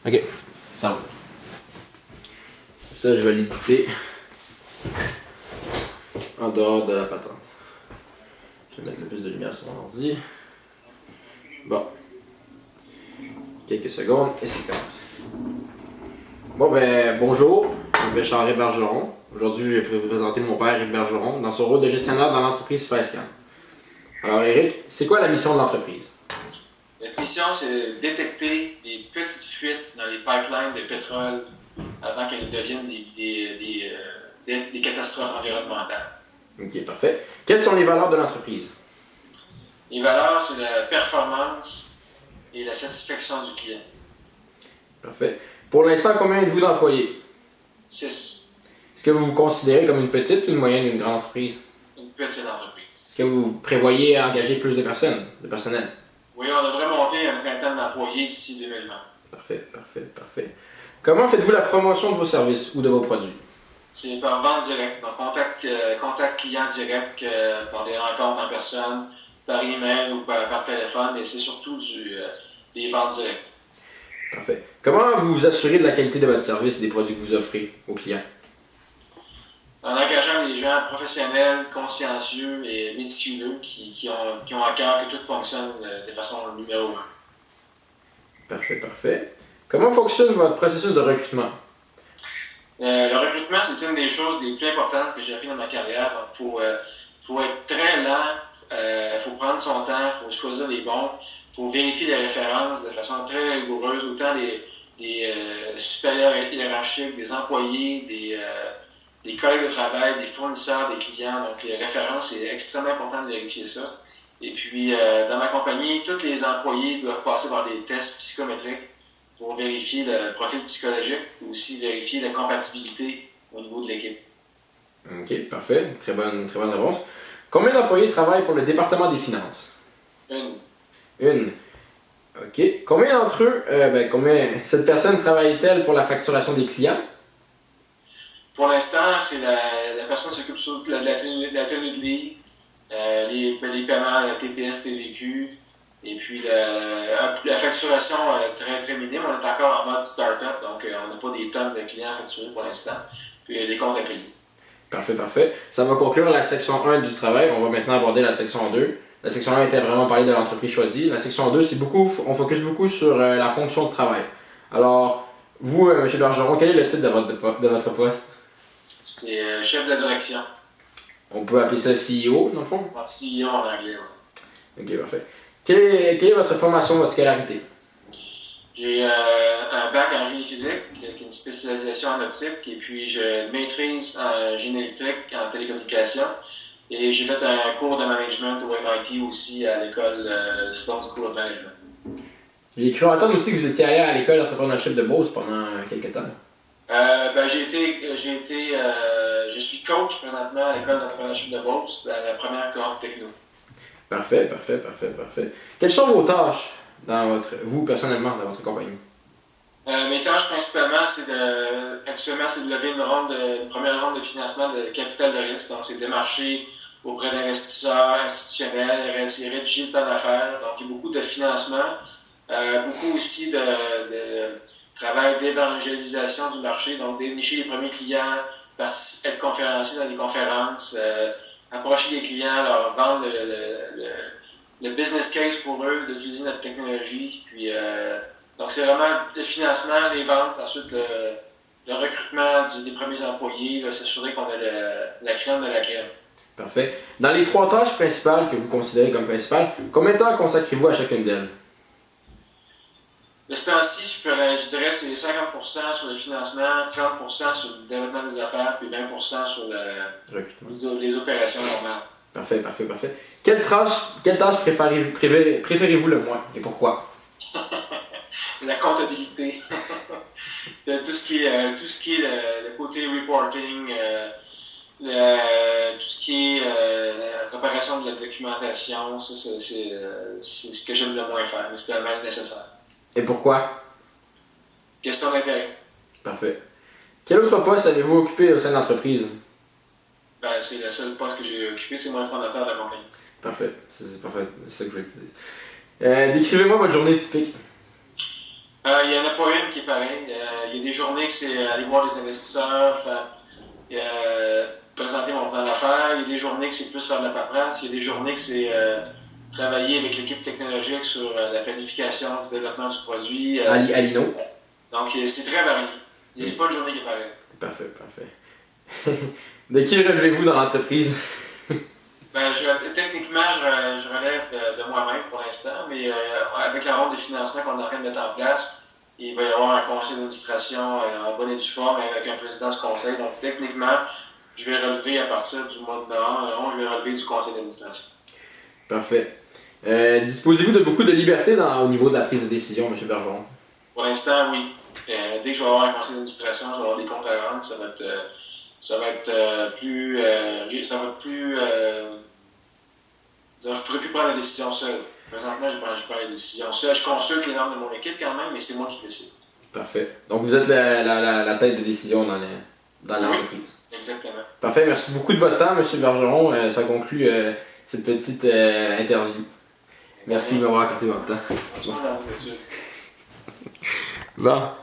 Ok, ça va. Ça, je vais l'écouter en dehors de la patente. Je vais mettre le plus de lumière sur mon ordi. Bon. Quelques secondes et c'est commencé. Bon ben, bonjour, je m'appelle Charles Bergeron. Aujourd'hui, je vais vous présenter mon père, Éric Bergeron, dans son rôle de gestionnaire dans l'entreprise Frescan. Alors Éric, c'est quoi la mission de l'entreprise? Notre mission, c'est de détecter des petites fuites dans les pipelines de pétrole avant qu'elles deviennent des catastrophes environnementales. Ok, parfait. Quelles sont les valeurs de l'entreprise? Les valeurs, c'est la performance et la satisfaction du client. Parfait. Pour l'instant, combien êtes-vous d'employés? 6. Est-ce que vous vous considérez comme une petite, une moyenne, une grande entreprise? Une petite entreprise. Est-ce que vous prévoyez engager plus de personnes, de personnel? Oui, on devrait monter à une vingtaine d'employés d'ici 2020. Parfait. Comment faites-vous la promotion de vos services ou de vos produits? C'est par vente directe, donc contact client direct, par des rencontres en personne, par email ou par téléphone, mais c'est surtout des ventes directes. Parfait. Comment vous vous assurez de la qualité de votre service et des produits que vous offrez aux clients? En engageant des gens professionnels, consciencieux et méticuleux qui ont à cœur que tout fonctionne de façon numéro 1. Parfait. Comment fonctionne votre processus de recrutement? Le recrutement, c'est une des choses les plus importantes que j'ai appris dans ma carrière. Donc, faut être très lent, faut prendre son temps, faut choisir les bons, faut vérifier les références de façon très rigoureuse, autant des supérieurs hiérarchiques, des employés, des collègues de travail, des fournisseurs, des clients. Donc, les références, c'est extrêmement important de vérifier ça. Et puis, dans ma compagnie, tous les employés doivent passer par des tests psychométriques pour vérifier le profil psychologique et aussi vérifier la compatibilité au niveau de l'équipe. Ok, parfait. Très bonne réponse. Combien d'employés travaillent pour le département des finances? Une. Ok. Combien d'entre eux, cette personne travaille-t-elle pour la facturation des clients? Pour l'instant, c'est la personne qui s'occupe surtout de la tenue de livre, les paiements, la TPS, TVQ, et puis la facturation très, très minime. On est encore en mode start-up, donc on n'a pas des tonnes de clients facturés pour l'instant, puis les comptes à payer. Parfait. Ça va conclure la section 1 du travail. On va maintenant aborder la section 2. La section 1 était vraiment parler de l'entreprise choisie. La section 2, on focus beaucoup sur la fonction de travail. Alors, vous, M. Bergeron, quel est le titre de votre poste? C'était chef de la direction. On peut appeler ça CEO, dans le fond? CEO en anglais, oui. Ok, parfait. Quelle est votre formation, votre scolarité? J'ai un bac en génie physique, avec une spécialisation en optique, et puis je maîtrise en génie électrique, en télécommunications. Et j'ai fait un cours de management au MIT aussi à l'école Sloan School of Management. J'ai cru entendre aussi que vous étiez allé à l'école d'entrepreneurship de Beauce pendant quelques temps. Je suis coach présentement à l'école d'entrepreneurship de Beauce, dans la première cohorte techno. Parfait. Quelles sont vos tâches vous personnellement dans votre compagnie? Mes tâches principalement, actuellement, c'est de lever une première ronde de financement de capital de risque. Donc, c'est démarcher auprès d'investisseurs institutionnels, essayer de rédiger le plan d'affaires. Donc, il y a beaucoup de financement, beaucoup aussi de travail d'évangélisation du marché. Donc, dénicher les premiers clients, être conférencier dans des conférences, approcher les clients, leur vendre le business case pour eux d'utiliser notre technologie. Puis, donc, c'est vraiment le financement, les ventes, ensuite le recrutement des premiers employés, s'assurer qu'on a la crème de la crème. Parfait. Dans les 3 tâches principales que vous considérez comme principales, combien de temps consacrez-vous à chacune d'elles? De ce temps-ci, je dirais que c'est 50% sur le financement, 30% sur le développement des affaires, puis 20% sur les opérations normales. Parfait. Quelle tâche préférez-vous le moins et pourquoi? La comptabilité. tout ce qui est le côté reporting, tout ce qui est la préparation de la documentation, ça, c'est ce que j'aime le moins faire, mais c'est tellement nécessaire. Et pourquoi? Question d'intérêt. Parfait. Quel autre poste avez-vous occupé au sein de l'entreprise? C'est le seul poste que j'ai occupé, c'est moi le fondateur de la compagnie. Parfait, c'est parfait, c'est ça que je voulais te dire. Décrivez-moi votre journée typique. Il n'y en a pas une qui est pareille. Il y a des journées que c'est aller voir les investisseurs, présenter mon plan d'affaires. Il y a des journées que c'est plus faire de la paperasse. Il y a des journées que c'est travailler avec l'équipe technologique sur la planification du développement du produit. À Lino. Donc, c'est très varié. Il n'y a pas de journée qui est pareille. Parfait, parfait. De qui relevez-vous dans l'entreprise? Techniquement, je relève de moi-même pour l'instant, mais avec la ronde de financement qu'on est en train de mettre en place, il va y avoir un conseil d'administration en bonne et due forme avec un président du conseil. Donc, techniquement, je vais relever à partir du mois de novembre, je vais relever du conseil d'administration. Parfait. Disposez-vous de beaucoup de liberté au niveau de la prise de décision, M. Bergeron? Pour l'instant, oui. Dès que je vais avoir un conseil d'administration, je vais avoir des comptes à rendre, ça va être plus. Disons, je ne pourrais plus prendre la décision seule. Présentement, je prends la décision seule. Je consulte les normes de mon équipe quand même, mais c'est moi qui décide. Parfait. Donc vous êtes la tête de décision dans l'entreprise. Oui, exactement. Parfait. Merci beaucoup de votre temps, M. Bergeron. Ça conclut cette petite interview. Merci de m'avoir accordé votre temps. Bonne chance dans vos études. Bon.